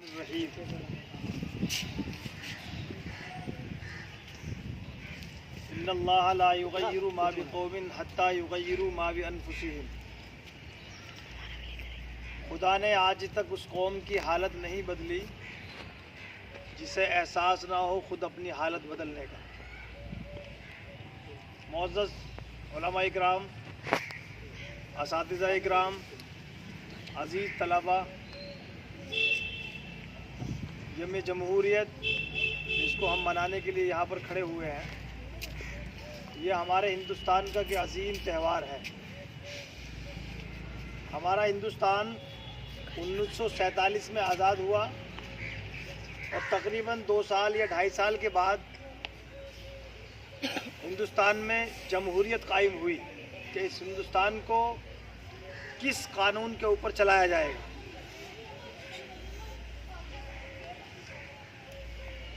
ان اللہ لا یغیر ما بقوم حتی یغیروا ما بانفسہم. خدا نے آج تک اس قوم کی حالت نہیں بدلی جسے احساس نہ ہو خود اپنی حالت بدلنے کا. معزز علماء اکرام، اساتذہ اکرام، عزیز طلبہ، یوم جمہوریت جس کو ہم منانے کے لیے یہاں پر کھڑے ہوئے ہیں، یہ ہمارے ہندوستان کا ایک عظیم تہوار ہے. ہمارا ہندوستان 1947 میں آزاد ہوا اور تقریباً 2 سال یا 2.5 سال کے بعد ہندوستان میں جمہوریت قائم ہوئی کہ اس ہندوستان کو کس قانون کے اوپر چلایا جائے گا.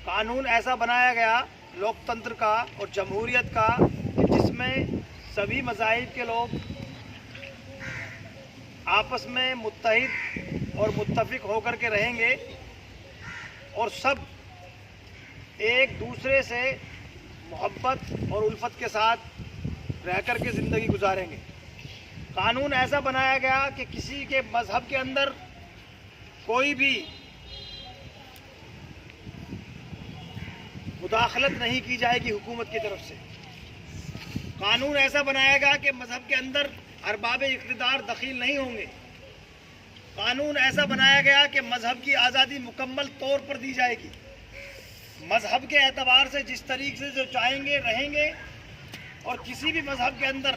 قانون ایسا بنایا گیا لوکتنتر کا اور جمہوریت کا کہ جس میں سبھی مذاہب کے لوگ آپس میں متحد اور متفق ہو کر کے رہیں گے اور سب ایک دوسرے سے محبت اور الفت کے ساتھ رہ کر کے زندگی گزاریں گے. قانون ایسا بنایا گیا کہ کسی کے مذہب کے اندر کوئی بھی مداخلت نہیں کی جائے گی حکومت کی طرف سے. قانون ایسا بنایا گیا کہ مذہب کے اندر ارباب اقتدار دخیل نہیں ہوں گے. قانون ایسا بنایا گیا کہ مذہب کی آزادی مکمل طور پر دی جائے گی. مذہب کے اعتبار سے جس طریقے سے جو چاہیں گے رہیں گے اور کسی بھی مذہب کے اندر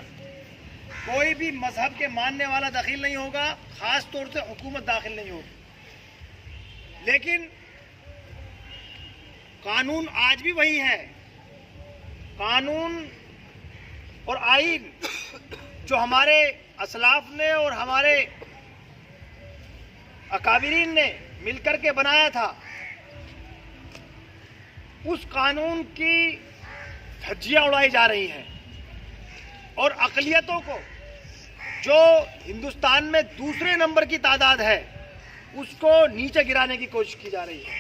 کوئی بھی مذہب کے ماننے والا داخل نہیں ہوگا، خاص طور سے حکومت داخل نہیں ہوگی. لیکن قانون آج بھی وہی ہے. قانون اور آئین جو ہمارے اسلاف نے اور ہمارے اکابرین نے مل کر کے بنایا تھا، اس قانون کی دھجیاں اڑائی جا رہی ہیں اور اقلیتوں کو جو ہندوستان میں دوسرے نمبر کی تعداد ہے اس کو نیچے گرانے کی کوشش کی جا رہی ہے.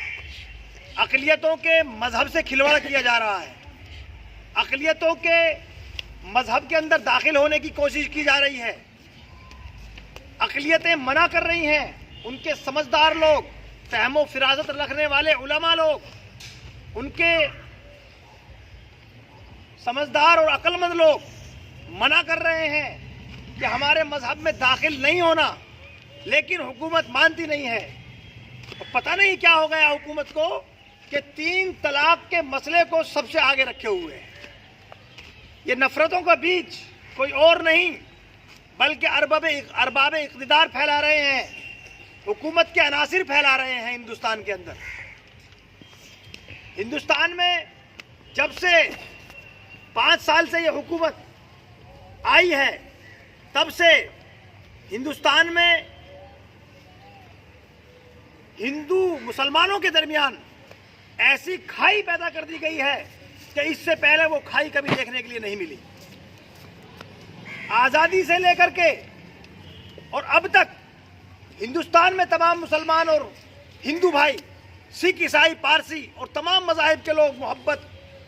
اقلیتوں کے مذہب سے کھلواڑ کیا جا رہا ہے. اقلیتوں کے مذہب کے اندر داخل ہونے کی کوشش کی جا رہی ہے. اقلیتیں منع کر رہی ہیں. ان کے سمجھدار لوگ، فہم و فراست رکھنے والے علماء لوگ، ان کے سمجھدار اور عقل مند لوگ منع کر رہے ہیں کہ ہمارے مذہب میں داخل نہیں ہونا، لیکن حکومت مانتی نہیں ہے. پتہ نہیں کیا ہو گیا حکومت کو کہ 3 طلاق کے مسئلے کو سب سے آگے رکھے ہوئے ہیں. یہ نفرتوں کا بیج کوئی اور نہیں بلکہ ارباب اقتدار پھیلا رہے ہیں، حکومت کے عناصر پھیلا رہے ہیں ہندوستان کے اندر. ہندوستان میں جب سے 5 سال سے یہ حکومت آئی ہے تب سے ہندوستان میں ہندو مسلمانوں کے درمیان ایسی کھائی پیدا کر دی گئی ہے کہ اس سے پہلے وہ کھائی کبھی دیکھنے کے لیے نہیں ملی. آزادی سے لے کر کے اور اب تک ہندوستان میں تمام مسلمان اور ہندو بھائی، سکھ، عیسائی، پارسی اور تمام مذاہب کے لوگ محبت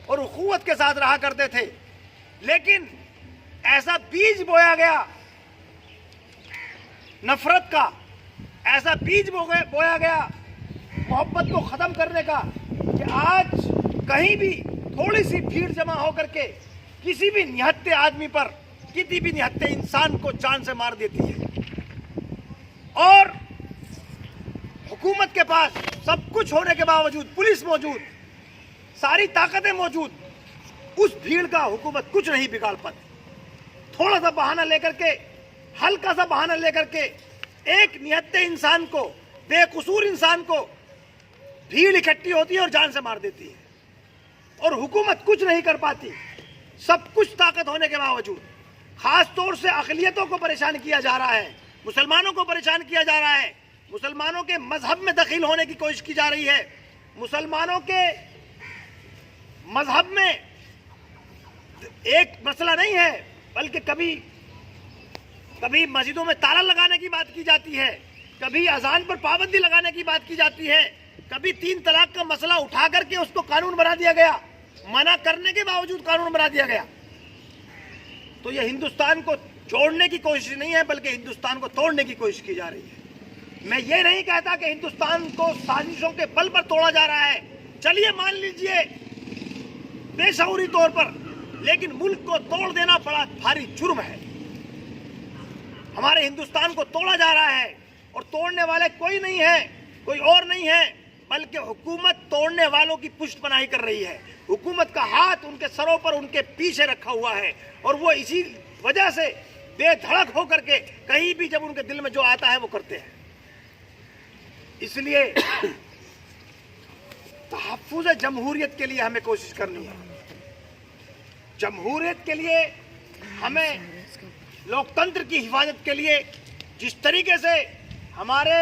اور اخوت کے ساتھ رہا کرتے تھے. لیکن ایسا بیج بویا گیا نفرت کا، ایسا بیج بویا گیا محبت کو ختم کرنے کا کہ آج کہیں بھی تھوڑی سی بھیڑ جمع ہو کر کے کسی بھی نہتے آدمی پر، کسی بھی نہتے انسان کو جان سے مار دیتی ہے. اور حکومت کے پاس سب کچھ ہونے کے باوجود، پولیس موجود، ساری طاقتیں موجود، اس بھیڑ کا حکومت کچھ نہیں بگاڑ پاتی. تھوڑا سا بہانہ لے کر کے، ہلکا سا بہانہ لے کر کے ایک نہتے انسان کو، بے قصور انسان کو بھیڑ اکٹھی ہوتی ہے اور جان سے مار دیتی ہے. اور حکومت کچھ نہیں کر پاتی. سب کچھ طاقت ہونے کے باوجود خاص طور سے اقلیتوں کو پریشان کیا جا رہا ہے، مسلمانوں کو پریشان کیا جا رہا ہے. مسلمانوں کے مذہب میں دخیل ہونے کی کوشش کی جا رہی ہے. مسلمانوں کے مذہب میں ایک مسئلہ نہیں ہے بلکہ کبھی مسجدوں میں تالا لگانے کی بات کی جاتی ہے، کبھی اذان پر پابندی لگانے کی بات کی جاتی ہے، کبھی 3 طلاق کا مسئلہ اٹھا کر کے اس کو قانون بنا دیا گیا، منع کرنے کے باوجود قانون بنا دیا گیا۔ تو یہ ہندوستان کو جوڑنے کی کوشش نہیں ہے بلکہ ہندوستان کو توڑنے کی کوشش کی جا رہی ہے۔ میں یہ نہیں کہتا کہ ہندوستان کو سازشوں کے بل پر توڑا جا رہا ہے، چلیے مان لیجئے بے شعوری طور پر، لیکن ملک کو توڑ دینا بڑا بھاری جرم ہے۔ ہمارے ہندوستان کو توڑا جا رہا ہے اور توڑنے والے کوئی نہیں ہے، کوئی اور نہیں ہے بلکہ حکومت توڑنے والوں کی پشت پناہی کر رہی ہے۔ حکومت کا ہاتھ ان کے سروں پر، ان کے پیچھے رکھا ہوا ہے، اور وہ اسی وجہ سے بے دھڑک ہو کر کے کہیں بھی جب ان کے دل میں جو آتا ہے وہ کرتے ہیں۔ اس لیے تحفظ جمہوریت کے لیے ہمیں کوشش کرنی ہے۔ جمہوریت کے لیے ہمیں لوکتنتر کی حفاظت کے لیے جس طریقے سے ہمارے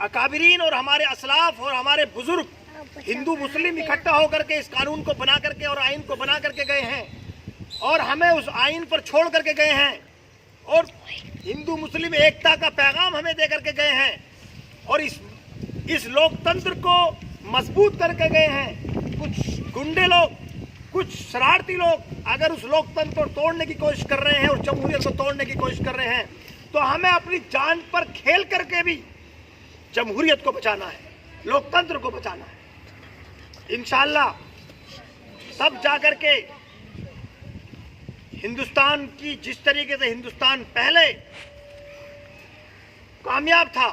اکابرین اور ہمارے اسلاف اور ہمارے بزرگ ہندو مسلم اکٹھا ہو کر کے اس قانون کو بنا کر کے اور آئین کو بنا کر کے گئے ہیں اور ہمیں اس آئین پر چھوڑ کر کے گئے ہیں اور ہندو مسلم ایکتا کا پیغام ہمیں دے کر کے گئے ہیں اور اس لوکتنتر کو مضبوط کر کے گئے ہیں، کچھ گنڈے لوگ، کچھ شرارتی لوگ اگر اس لوکتنتر کو توڑنے کی کوشش کر رہے ہیں اور جمہوریت کو توڑنے کی کوشش کر رہے ہیں تو ہمیں اپنی جان پر کھیل کر کے بھی جمہوریت کو بچانا ہے، لوکتنتر کو بچانا ہے۔ انشاءاللہ تب جا کر کے ہندوستان کی جس طریقے سے ہندوستان پہلے کامیاب تھا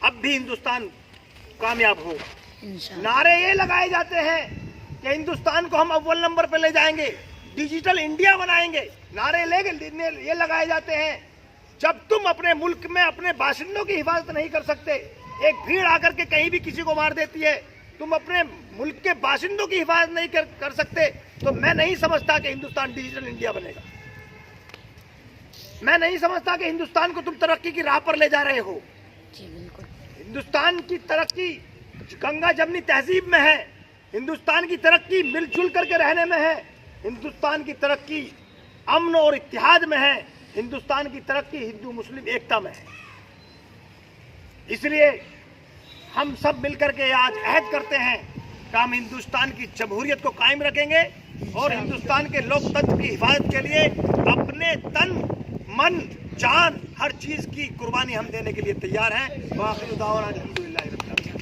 اب بھی ہندوستان کامیاب ہوگا۔ نعرے یہ لگائے جاتے ہیں کہ ہندوستان کو ہم اول نمبر پہ لے جائیں گے، ڈیجیٹل انڈیا بنائیں گے، نعرے یہ لگائے جاتے ہیں جب تم اپنے ملک میں اپنے باشندوں کی حفاظت نہیں کر سکتے، ایک بھیڑ آ کر کے کہیں بھی کسی کو مار دیتی ہے، تم اپنے ملک کے باشندوں کی حفاظت نہیں کر سکتے تو میں نہیں سمجھتا کہ ہندوستان ڈیجیٹل انڈیا بنے گا۔ میں نہیں سمجھتا کہ ہندوستان کو تم ترقی کی راہ پر لے جا رہے ہو۔ ہندوستان کی ترقی گنگا جمنی تہذیب میں ہے، ہندوستان کی ترقی مل جل کر کے رہنے میں ہے، ہندوستان کی ترقی امن اور اتحاد میں ہے، ہندوستان کی ترقی ہندو مسلم ایکتا میں ہے۔ اس لیے ہم سب مل کر کے آج عہد کرتے ہیں کہ ہم ہندوستان کی جمہوریت کو قائم رکھیں گے اور ہندوستان کے لوکتنتر کی حفاظت کے لیے اپنے تن من جان ہر چیز کی قربانی ہم دینے کے لیے تیار ہیں۔ وآخر دعوانا الحمدللہ رب العالمین۔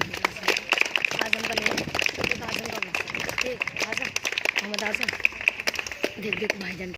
محمد اعظم دیکھ بھائی جان